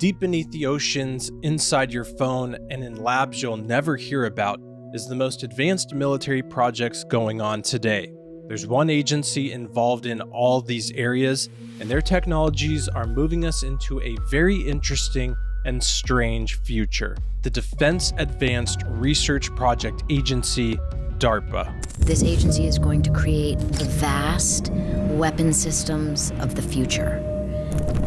Deep beneath the oceans, inside your phone, and in labs you'll never hear about, is the most advanced military projects going on today. There's one agency involved in all these areas, and their technologies are moving us into a very interesting and strange future. The Defense Advanced Research Project Agency, DARPA. This agency is going to create the vast weapon systems of the future.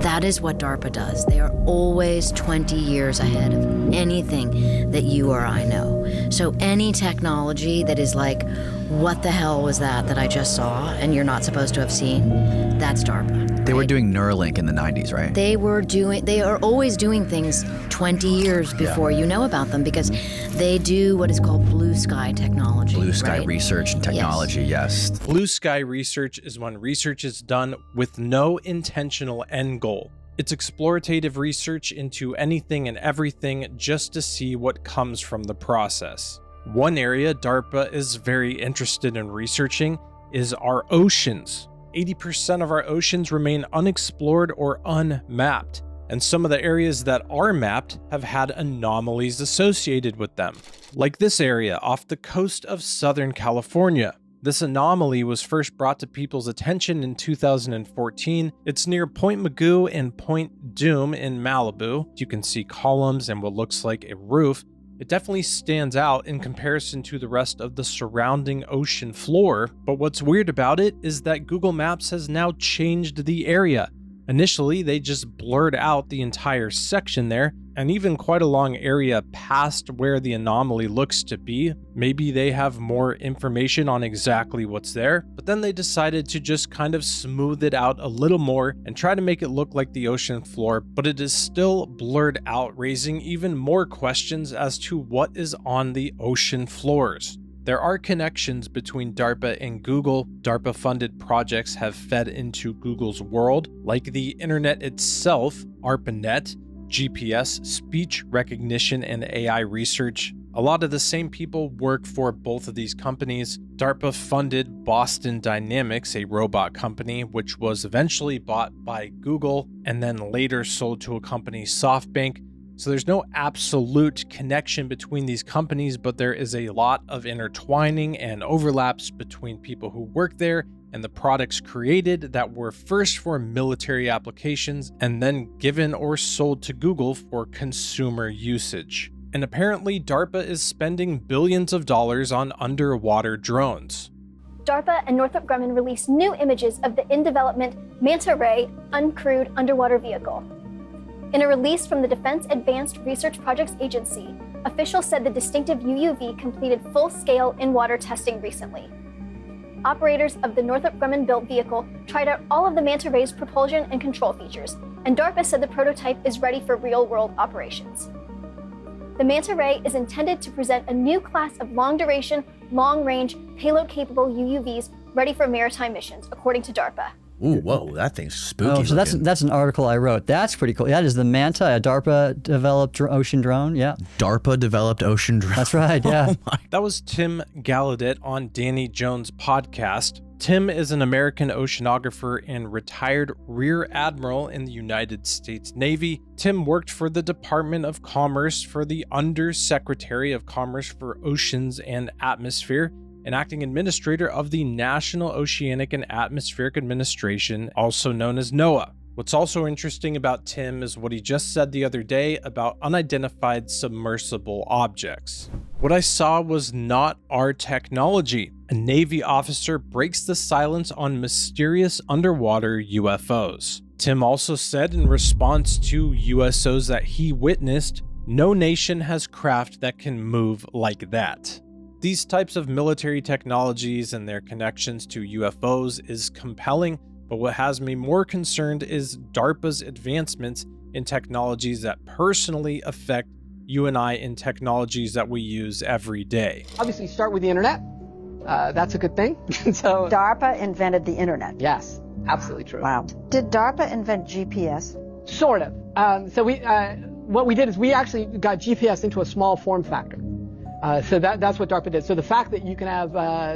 That is what DARPA does. They are always 20 years ahead of anything that you or I know. So any technology that is like, what the hell was that I just saw and you're not supposed to have seen, that's DARPA. Right? They were doing Neuralink in the 90s, right? They are always doing things 20 years before you know about them, because they do what is called blue sky technology. Blue sky research and technology, yes. Blue sky research is when research is done with no intentional end goal. It's explorative research into anything and everything just to see what comes from the process. One area DARPA is very interested in researching is our oceans. 80% of our oceans remain unexplored or unmapped, and some of the areas that are mapped have had anomalies associated with them. Like this area off the coast of Southern California. This anomaly was first brought to people's attention in 2014. It's near Point Mugu and Point Doom in Malibu. You can see columns and what looks like a roof. It definitely stands out in comparison to the rest of the surrounding ocean floor, but what's weird about it is that Google Maps has now changed the area. Initially, they just blurred out the entire section there, and even quite a long area past where the anomaly looks to be. Maybe they have more information on exactly what's there, but then they decided to just kind of smooth it out a little more and try to make it look like the ocean floor, but it is still blurred out, raising even more questions as to what is on the ocean floors. There are connections between DARPA and Google. DARPA-funded projects have fed into Google's world, like the internet itself, ARPANET, GPS, speech recognition, and AI research. A lot of the same people work for both of these companies. DARPA funded Boston Dynamics, a robot company, which was eventually bought by Google and then later sold to a company, SoftBank. So there's no absolute connection between these companies, but there is a lot of intertwining and overlaps between people who work there and the products created that were first for military applications and then given or sold to Google for consumer usage. And apparently DARPA is spending billions of dollars on underwater drones. DARPA and Northrop Grumman released new images of the in-development Manta Ray uncrewed underwater vehicle. In a release from the Defense Advanced Research Projects Agency, officials said the distinctive UUV completed full-scale in-water testing recently. Operators of the Northrop Grumman-built vehicle tried out all of the Manta Ray's propulsion and control features, and DARPA said the prototype is ready for real-world operations. The Manta Ray is intended to present a new class of long-duration, long-range, payload-capable UUVs ready for maritime missions, according to DARPA. Ooh, whoa, that thing's spooky. Oh, so that's an article I wrote. That's pretty cool. That is the Manta, a DARPA-developed ocean drone. Yeah. DARPA-developed ocean drone. That's right, yeah. Oh that was Tim Gallaudet on Danny Jones' podcast. Tim is an American oceanographer and retired Rear Admiral in the United States Navy. Tim worked for the Department of Commerce for the Undersecretary of Commerce for Oceans and Atmosphere, and acting administrator of the National Oceanic and Atmospheric Administration, also known as NOAA. What's also interesting about Tim is what he just said the other day about unidentified submersible objects. What I saw was not our technology. A Navy officer breaks the silence on mysterious underwater UFOs. Tim also said in response to USOs that he witnessed, no nation has craft that can move like that. These types of military technologies and their connections to UFOs is compelling, but what has me more concerned is DARPA's advancements in technologies that personally affect you and I in technologies that we use every day. Obviously, start with the internet. That's a good thing. So DARPA invented the internet. Yes, absolutely true. Wow. Did DARPA invent GPS? Sort of. What we did is we actually got GPS into a small form factor. So that's what DARPA did. So the fact that you can have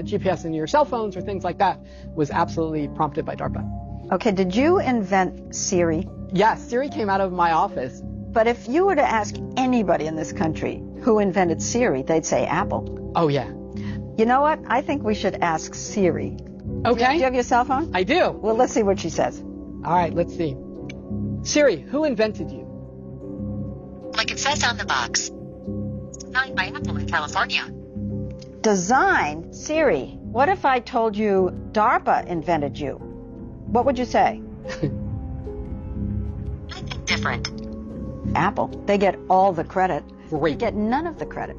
GPS in your cell phones or things like that was absolutely prompted by DARPA. Okay, did you invent Siri? Yes, Siri came out of my office But if you were to ask anybody in this country who invented Siri, they'd say Apple. Oh, yeah. You know what? I think we should ask Siri. Okay. Do you have your cell phone? I do. Well, let's see what she says. All right, let's see. Siri, who invented you? Like it says on the box. Designed by Apple in California. Design? Siri, what if I told you DARPA invented you? What would you say? I think different. Apple. They get all the credit. We Great. get none of the credit.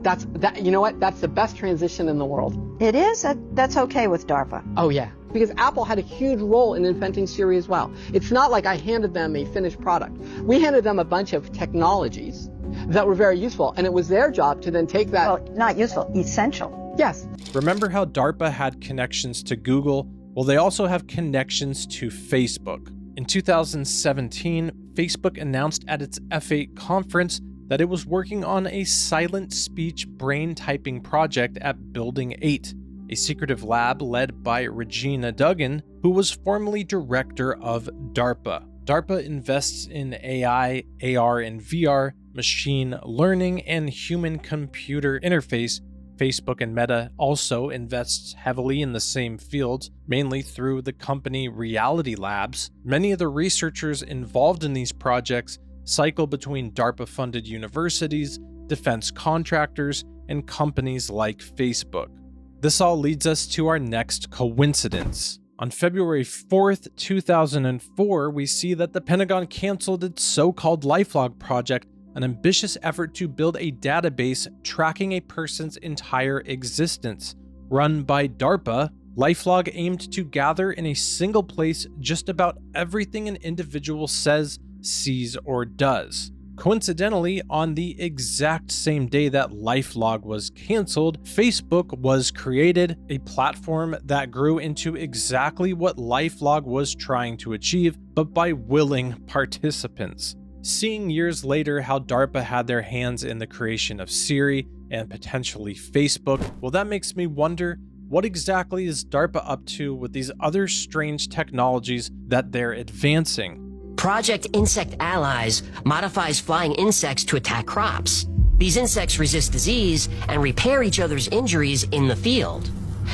You know what? That's the best transition in the world. It is? That's okay with DARPA. Oh, yeah. Because Apple had a huge role in inventing Siri as well. It's not like I handed them a finished product. We handed them a bunch of technologies that were very useful, and it was their job to then take that. Well, not useful, essential. Yes. Remember how DARPA had connections to Google? Well, they also have connections to Facebook. In 2017, Facebook announced at its F8 conference that it was working on a silent speech brain typing project at Building 8, a secretive lab led by Regina Duggan, who was formerly director of DARPA. DARPA invests in AI, AR and VR, machine learning, and human-computer interface. Facebook and Meta also invests heavily in the same fields, mainly through the company Reality Labs. Many of the researchers involved in these projects cycle between DARPA-funded universities, defense contractors, and companies like Facebook. This all leads us to our next coincidence. On February 4th, 2004, we see that the Pentagon canceled its so-called LifeLog project, an ambitious effort to build a database tracking a person's entire existence. Run by DARPA, LifeLog aimed to gather in a single place just about everything an individual says, sees, or does. Coincidentally, on the exact same day that LifeLog was canceled, Facebook was created, a platform that grew into exactly what LifeLog was trying to achieve, but by willing participants. Seeing years later how DARPA had their hands in the creation of Siri and potentially Facebook, well, that makes me wonder, what exactly is DARPA up to with these other strange technologies that they're advancing? Project Insect Allies modifies flying insects to attack crops. These insects resist disease and repair each other's injuries in the field.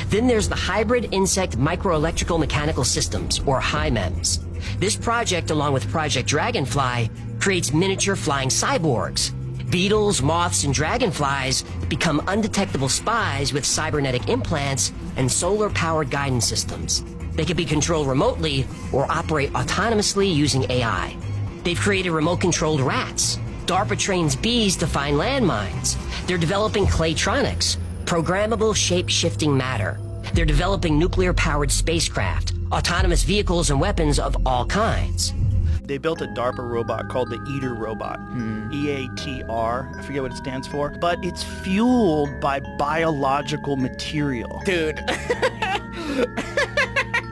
Then there's the Hybrid Insect Microelectrical Mechanical Systems, or HIMEMS. This project, along with Project Dragonfly, creates miniature flying cyborgs. Beetles, moths, and dragonflies become undetectable spies with cybernetic implants and solar-powered guidance systems. They can be controlled remotely or operate autonomously using AI. They've created remote-controlled rats. DARPA trains bees to find landmines. They're developing claytronics, programmable shape-shifting matter. They're developing nuclear-powered spacecraft, autonomous vehicles, and weapons of all kinds. They built a DARPA robot called the Eater robot, EATR, I forget what it stands for, but it's fueled by biological material. Dude.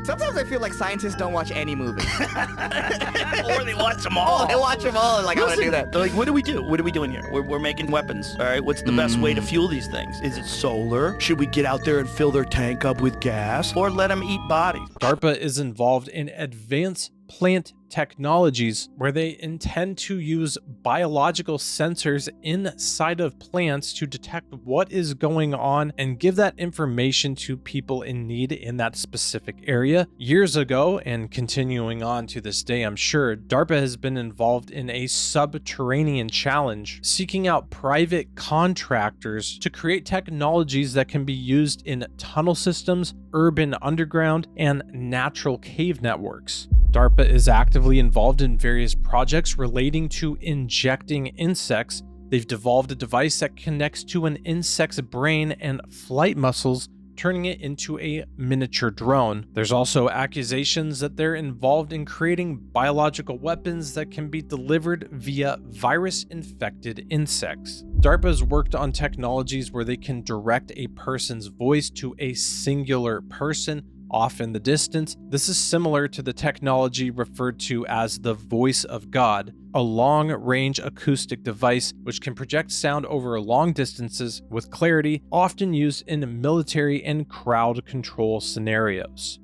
Sometimes I feel like scientists don't watch any movie. Or they watch them all. Oh, they watch them all and like, I want to do that. They're like, what do we do? What are we doing here? We're making weapons, all right? What's the best way to fuel these things? Is it solar? Should we get out there and fill their tank up with gas? Or let them eat bodies? DARPA is involved in advanced plant technologies where they intend to use biological sensors inside of plants to detect what is going on and give that information to people in need in that specific area. Years ago, and continuing on to this day, I'm sure, DARPA has been involved in a subterranean challenge, seeking out private contractors to create technologies that can be used in tunnel systems, urban underground, and natural cave networks. DARPA is actively involved in various projects relating to injecting insects. They've developed a device that connects to an insect's brain and flight muscles, turning it into a miniature drone. There's also accusations that they're involved in creating biological weapons that can be delivered via virus-infected insects. DARPA has worked on technologies where they can direct a person's voice to a singular person, off in the distance. This is similar to the technology referred to as the voice of God, a long-range acoustic device which can project sound over long distances with clarity, often used in military and crowd control scenarios.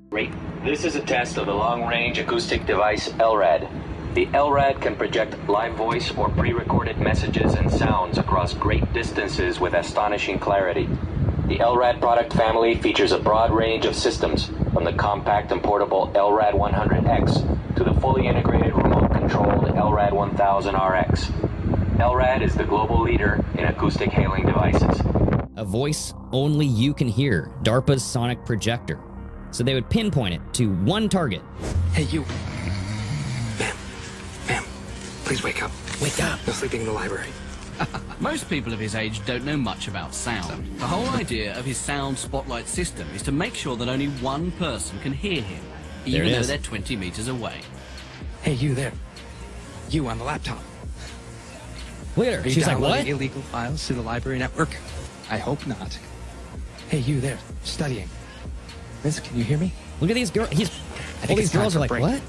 This is a test of the long-range acoustic device LRAD. The LRAD can project live voice or pre-recorded messages and sounds across great distances with astonishing clarity. The LRAD product family features a broad range of systems, from the compact and portable LRAD 100X to the fully integrated remote-controlled LRAD 1000RX. LRAD is the global leader in acoustic hailing devices. A voice only you can hear, DARPA's sonic projector. So they would pinpoint it to one target. Hey, you. Ma'am, please wake up. Wake up. You're sleeping in the library. Most people of his age don't know much about sound. The whole idea of his sound spotlight system is to make sure that only one person can hear him, even though they're 20 meters away. Hey, you there. You on the laptop. Look at her. Are you She's like, downloading what? illegal files to the library network? I hope not. Hey, you there, studying. Miss, can you hear me? Look at these girls. All these girls are like, what?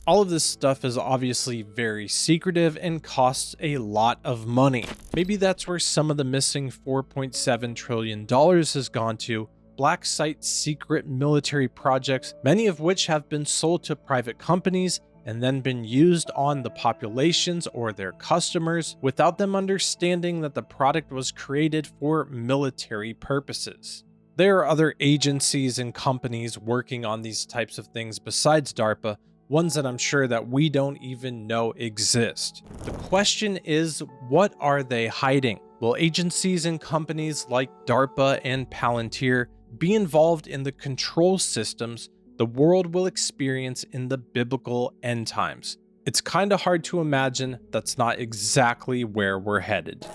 All of this stuff is obviously very secretive and costs a lot of money. Maybe that's where some of the missing $4.7 trillion has gone to. Black Site's secret military projects, many of which have been sold to private companies and then been used on the populations or their customers without them understanding that the product was created for military purposes. There are other agencies and companies working on these types of things besides DARPA, ones that I'm sure that we don't even know exist. The question is, what are they hiding? Will agencies and companies like DARPA and Palantir be involved in the control systems the world will experience in the biblical end times? It's kind of hard to imagine that's not exactly where we're headed.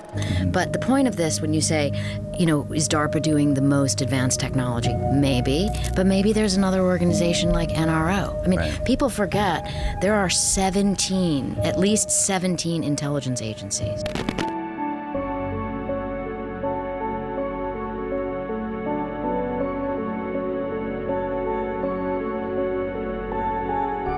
But the point of this, when you say, is DARPA doing the most advanced technology? Maybe, but maybe there's another organization like NRO. I mean, people forget there are at least 17 intelligence agencies.